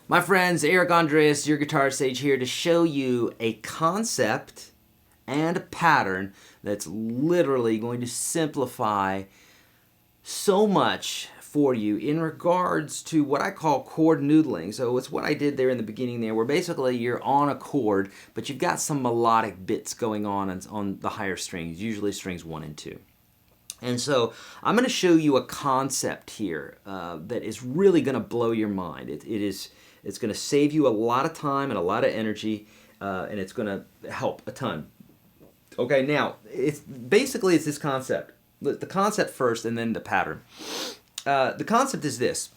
My friends, Eric Andreas, your guitar sage here to show you a concept and a pattern that's literally going to simplify so much for you in regards to what I call chord noodling. So it's what I did there in the beginning there, where basically you're on a chord, but you've got some melodic bits going on the higher strings, usually strings 1 and 2. And so I'm going to show you a concept here that is really going to blow your mind. It's going to save you a lot of time and a lot of energy, and it's going to help a ton. Okay, now it's this concept. The concept first, and then the pattern. The concept is this: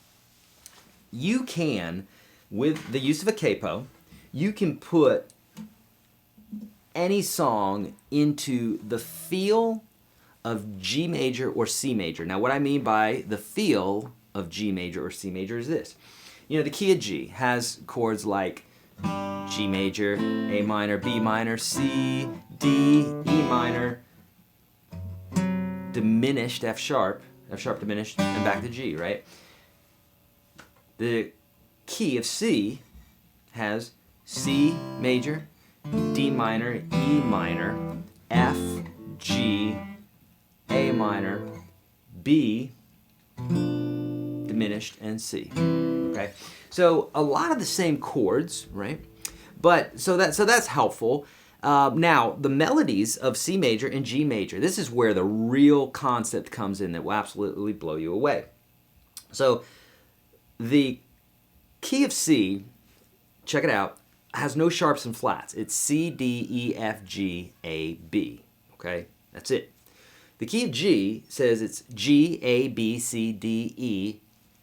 you can, with the use of a capo, you can put any song into the feel of G major or C major. Now, what I mean by the feel of G major or C major is this. You know, the key of G has chords like G major, A minor, B minor, C, D, E minor, diminished F sharp diminished, and back to G, right? The key of C has C major, D minor, E minor, F, G, A minor, B, diminished, and C. Okay, so a lot of the same chords, right? But so that's helpful. Now the melodies of C major and G major. This is where the real concept comes in that will absolutely blow you away. So the key of C, check it out, has no sharps and flats. It's C, D, E, F, G, A, B. Okay, that's it. The key of G says it's G, A, B, C, D, E,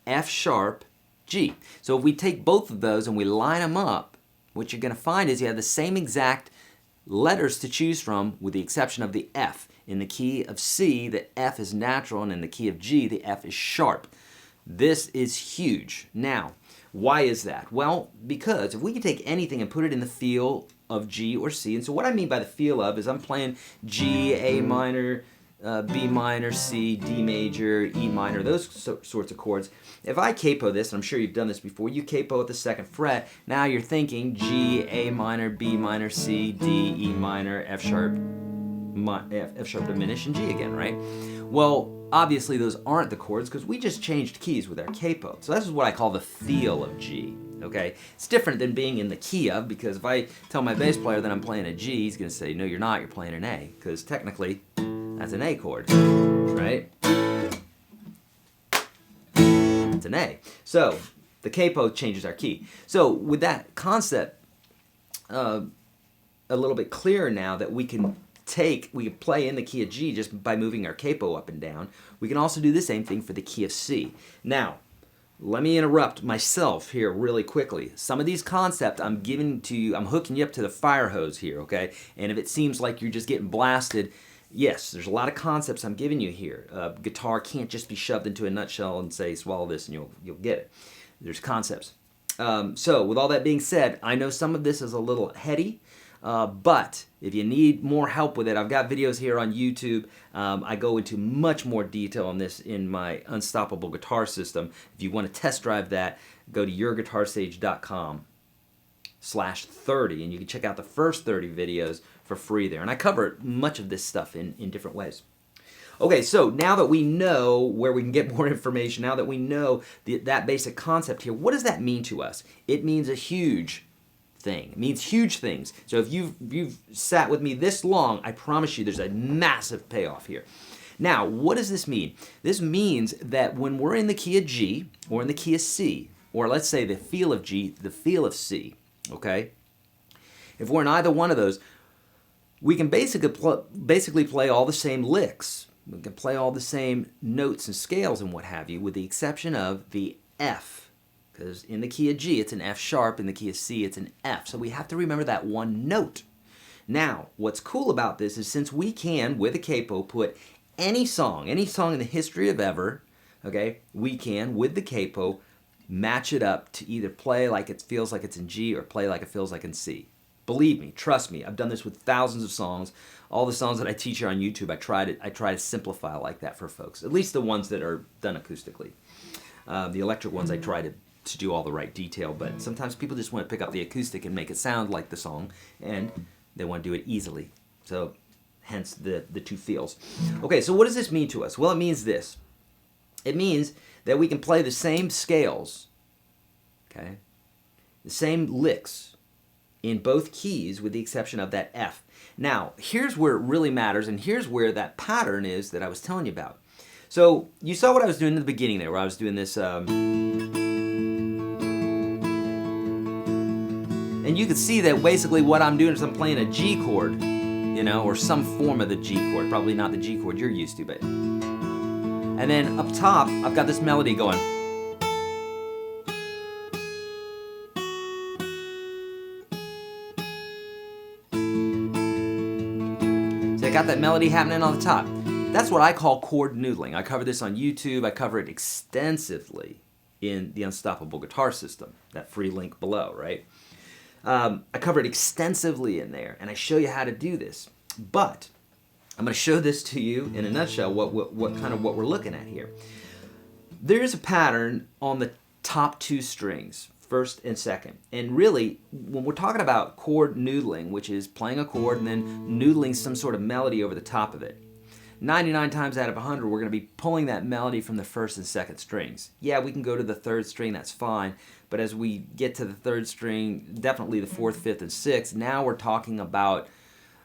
F sharp, G. So if we take both of those and we line them up, what you're going to find is you have the same exact letters to choose from with the exception of the F. In the key of C, the F is natural, and in the key of G, the F is sharp. This is huge. Now, why is that? Well, because if we can take anything and put it in the feel of G or C, and so what I mean by the feel of is I'm playing G, A minor, B minor, C, D major, E minor, those sorts of chords. If I capo this, and I'm sure you've done this before, you capo at the 2nd fret, now you're thinking G, A minor, B minor, C, D, E minor, F sharp diminished, and G again, right? Well, obviously those aren't the chords because we just changed keys with our capo. So this is what I call the feel of G. Okay, it's different than being in the key of, because if I tell my bass player that I'm playing a G, he's going to say, no, you're not, you're playing an A, because technically that's an A chord, right? It's an A. So the capo changes our key. So with that concept a little bit clearer now that we can play in the key of G just by moving our capo up and down. We can also do the same thing for the key of C. Now, let me interrupt myself here really quickly. Some of these concepts I'm giving to you, I'm hooking you up to the fire hose here, okay? And if it seems like you're just getting blasted, yes, there's a lot of concepts I'm giving you here. Guitar can't just be shoved into a nutshell and say, swallow this and you'll get it. There's concepts. So with all that being said, I know some of this is a little heady, but if you need more help with it, I've got videos here on YouTube. I go into much more detail on this in my Unstoppable Guitar System. If you want to test drive that, go to YourGuitarSage.com/30, and you can check out the first 30 videos for free there. And I cover much of this stuff in different ways. Okay, so now that we know where we can get more information, now that we know that basic concept here, what does that mean to us? It means a huge thing. It means huge things. So if you've sat with me this long, I promise you there's a massive payoff here. Now, what does this mean? This means that when we're in the key of G, or in the key of C, or let's say the feel of G, the feel of C, okay? If we're in either one of those, we can basically play all the same licks. We can play all the same notes and scales and what have you, with the exception of the F. Because in the key of G, it's an F sharp. In the key of C, it's an F. So we have to remember that one note. Now, what's cool about this is since we can, with a capo, put any song in the history of ever, okay, we can, with the capo, match it up to either play like it feels like it's in G or play like it feels like in C. Believe me, trust me, I've done this with thousands of songs. All the songs that I teach here on YouTube, I try to simplify like that for folks, at least the ones that are done acoustically. The electric ones I try to to do all the right detail, but sometimes people just want to pick up the acoustic and make it sound like the song, and they want to do it easily. So hence the two feels. Okay, so what does this mean to us? Well, it means this. It means that we can play the same scales, okay, the same licks in both keys with the exception of that F. Now, here's where it really matters, and here's where that pattern is that I was telling you about. So you saw what I was doing in the beginning there, where I was doing this, and you can see that basically what I'm doing is I'm playing a G chord, you know, or some form of the G chord, probably not the G chord you're used to, but. And then up top, I've got this melody going. So I got that melody happening on the top. That's what I call chord noodling. I cover this on YouTube. I cover it extensively in the Unstoppable Guitar System, that free link below, right? I cover it extensively in there, and I show you how to do this. But I'm going to show this to you in a nutshell, what we're looking at here. There's a pattern on the top two strings, first and second. And really, when we're talking about chord noodling, which is playing a chord and then noodling some sort of melody over the top of it, 99 times out of 100, we're going to be pulling that melody from the first and second strings. Yeah, we can go to the third string, that's fine. But as we get to the third string, definitely the fourth, fifth, and sixth, now we're talking about,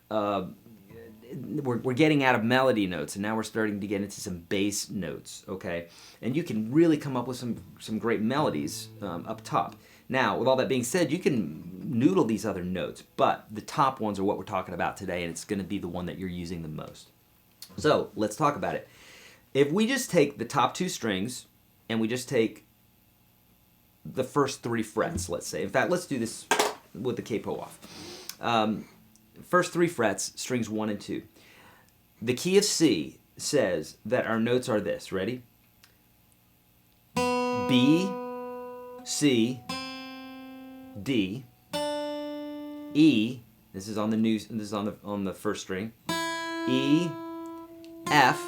we're getting out of melody notes, and now we're starting to get into some bass notes, okay? And you can really come up with some great melodies up top. Now, with all that being said, you can noodle these other notes, but the top ones are what we're talking about today, and it's going to be the one that you're using the most. So let's talk about it. If we just take the top two strings and we just take the first three frets, let's say. In fact, let's do this with the capo off. First three frets, strings 1 and 2. The key of C says that our notes are this. Ready? B, C, D, E. This is on the new. This is on the first string. E, F,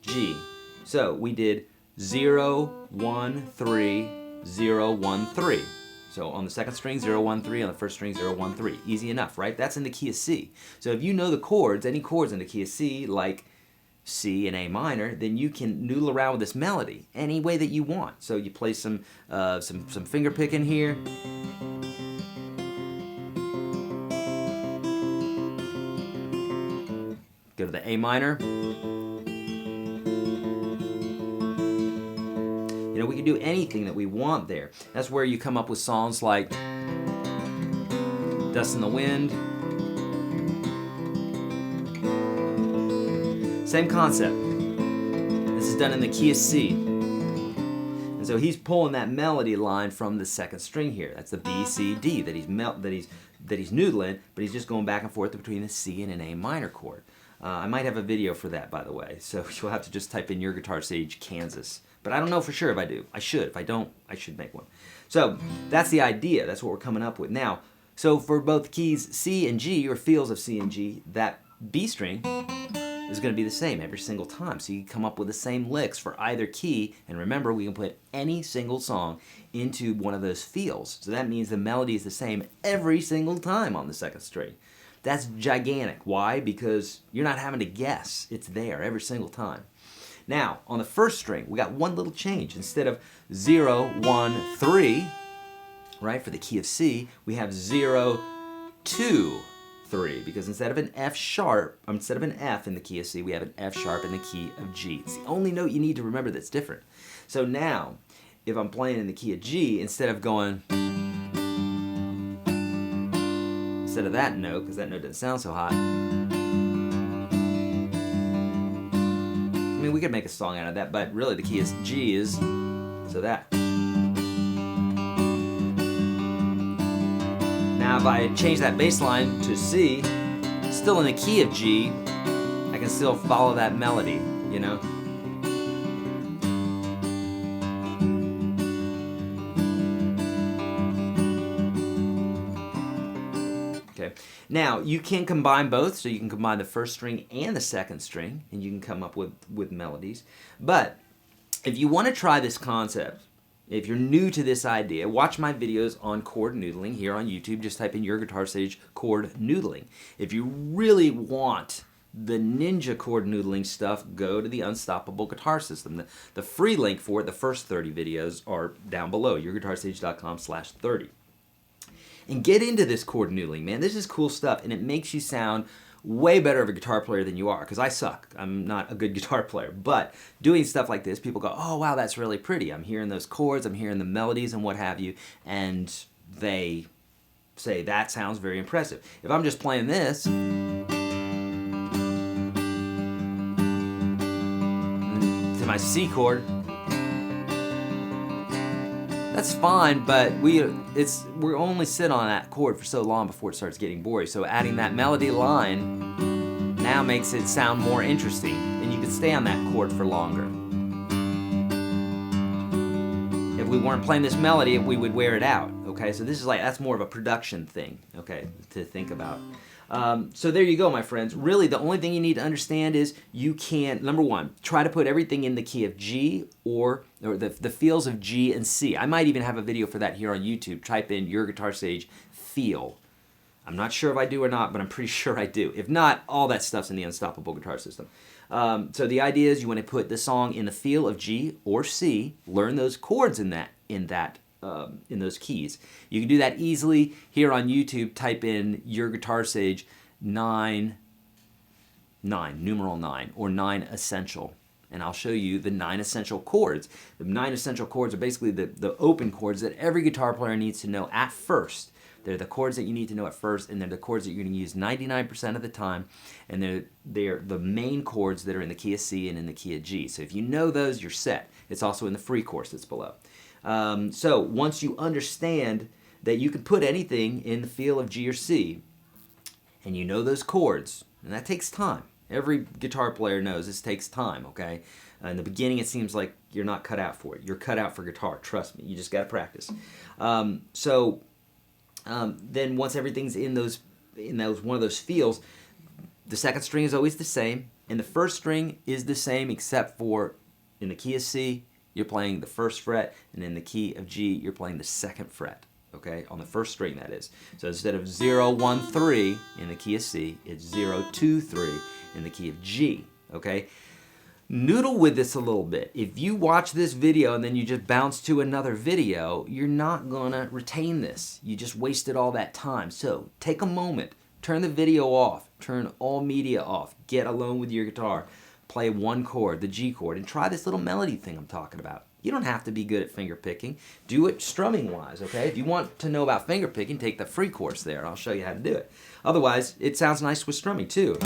G. So we did 0, 1, 3, 0, 1, 3. So on the second string, 0, 1, 3. On the first string, 0, 1, 3. Easy enough, right? That's in the key of C. So if you know the chords, any chords in the key of C, like C and A minor, then you can noodle around with this melody any way that you want. So you play some finger picking here. Go to the A minor. You know, we can do anything that we want there. That's where you come up with songs like Dust in the Wind. Same concept. This is done in the key of C. And so he's pulling that melody line from the second string here. That's the B, C, D that he's noodling, but he's just going back and forth between the C and an A minor chord. I might have a video for that, by the way, so you'll have to just type in YourGuitarSage Kansas. But I don't know for sure if I do. I should. If I don't, I should make one. So that's the idea. That's what we're coming up with. Now, so for both keys C and G, or feels of C and G, that B string is going to be the same every single time. So you can come up with the same licks for either key. And remember, we can put any single song into one of those feels. So that means the melody is the same every single time on the second string. That's gigantic. Why? Because you're not having to guess. It's there every single time. Now, on the first string, we got one little change. Instead of 0, 1, 3, right, for the key of C, we have 0, 2, 3. Because instead of an F sharp, instead of an F in the key of C, we have an F sharp in the key of G. It's the only note you need to remember that's different. So now, if I'm playing in the key of G, instead of going, instead of that note, because that note doesn't sound so hot, I mean, we could make a song out of that, but really the key is G is, so that. Now if I change that bass line to C, still in the key of G, I can still follow that melody, you know? Okay. Now, you can combine both, so you can combine the first string and the second string, and you can come up with melodies. But if you want to try this concept if you're new to this idea, watch my videos on chord noodling here on YouTube. Just type in YourGuitarSage chord noodling. If you really want the ninja chord noodling stuff, go to the Unstoppable Guitar System. The free link for it, the first 30 videos, are down below, YourGuitarSage.com/30. And get into this chord noodling, man. This is cool stuff, and it makes you sound way better of a guitar player than you are, because I suck. I'm not a good guitar player. But doing stuff like this, people go, oh, wow, that's really pretty. I'm hearing those chords, I'm hearing the melodies and what have you, and they say, that sounds very impressive. If I'm just playing this, to my C chord, that's fine, but we only sit on that chord for so long before it starts getting boring. So adding that melody line now makes it sound more interesting, and you can stay on that chord for longer. If we weren't playing this melody, we would wear it out. Okay, so this is that's more of a production thing. Okay, to think about. So there you go, my friends. Really, the only thing you need to understand is you can't, number one, try to put everything in the key of G or the feels of G and C. I might even have a video for that here on YouTube. Type in YourGuitarSage feel. I'm not sure if I do or not, but I'm pretty sure I do. If not, all that stuff's in the Unstoppable Guitar System. So the idea is you want to put the song in the feel of G or C, learn those chords in those keys. You can do that easily here on YouTube. Type in YourGuitarSage 9, numeral 9, or 9 essential, and I'll show you the 9 essential chords. The 9 essential chords are basically the open chords that every guitar player needs to know at first. They're the chords that you need to know at first, and they're the chords that you're going to use 99% of the time, and they're the main chords that are in the key of C and in the key of G. So if you know those, you're set. It's also in the free course that's below. So once you understand that you can put anything in the feel of G or C, and you know those chords, and that takes time. Every guitar player knows this takes time, okay? In the beginning, it seems like you're not cut out for it. You're cut out for guitar, trust me. You just got to practice. Then once everything's in one of those feels, the second string is always the same, and the first string is the same except for in the key of C, you're playing the first fret, and in the key of G, you're playing the second fret, okay? On the first string, that is. So instead of 0, 1, 3 in the key of C, it's 0, 2, 3 in the key of G, okay? Noodle with this a little bit. If you watch this video and then you just bounce to another video, you're not gonna retain this. You just wasted all that time. So take a moment, turn the video off, turn all media off, get alone with your guitar, play one chord, the G chord, and try this little melody thing I'm talking about. You don't have to be good at finger picking. Do it strumming wise, okay? If you want to know about finger picking, take the free course there. I'll show you how to do it. Otherwise, it sounds nice with strumming too.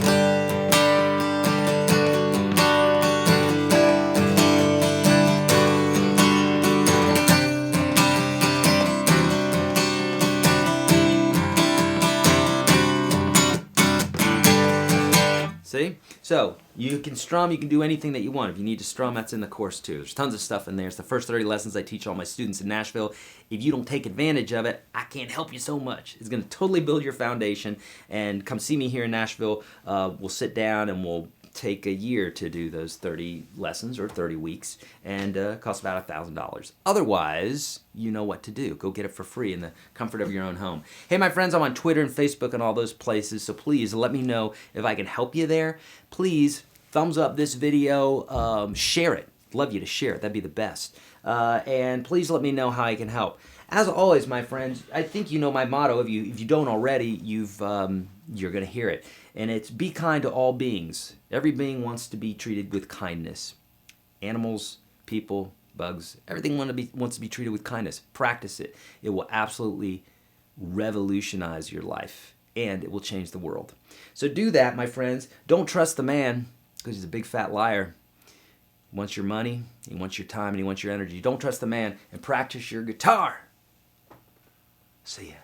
See? So, you can strum, you can do anything that you want. If you need to strum, that's in the course too. There's tons of stuff in there. It's the first 30 lessons I teach all my students in Nashville. If you don't take advantage of it, I can't help you so much. It's going to totally build your foundation. And come see me here in Nashville. We'll sit down and we'll take a year to do those 30 lessons or 30 weeks, and costs about $1,000. Otherwise, you know what to do. Go get it for free in the comfort of your own home. Hey, my friends, I'm on Twitter and Facebook and all those places, so please let me know if I can help you there. Please thumbs up this video, share it. Love you to share it. That'd be the best. And please let me know how I can help. As always, my friends, I think you know my motto. If you don't already, you're going to hear it. And it's be kind to all beings. Every being wants to be treated with kindness. Animals, people, bugs, everything wants to be treated with kindness. Practice it. It will absolutely revolutionize your life, and it will change the world. So do that, my friends. Don't trust the man, because he's a big fat liar. He wants your money, he wants your time, and he wants your energy. Don't trust the man, and practice your guitar. See ya.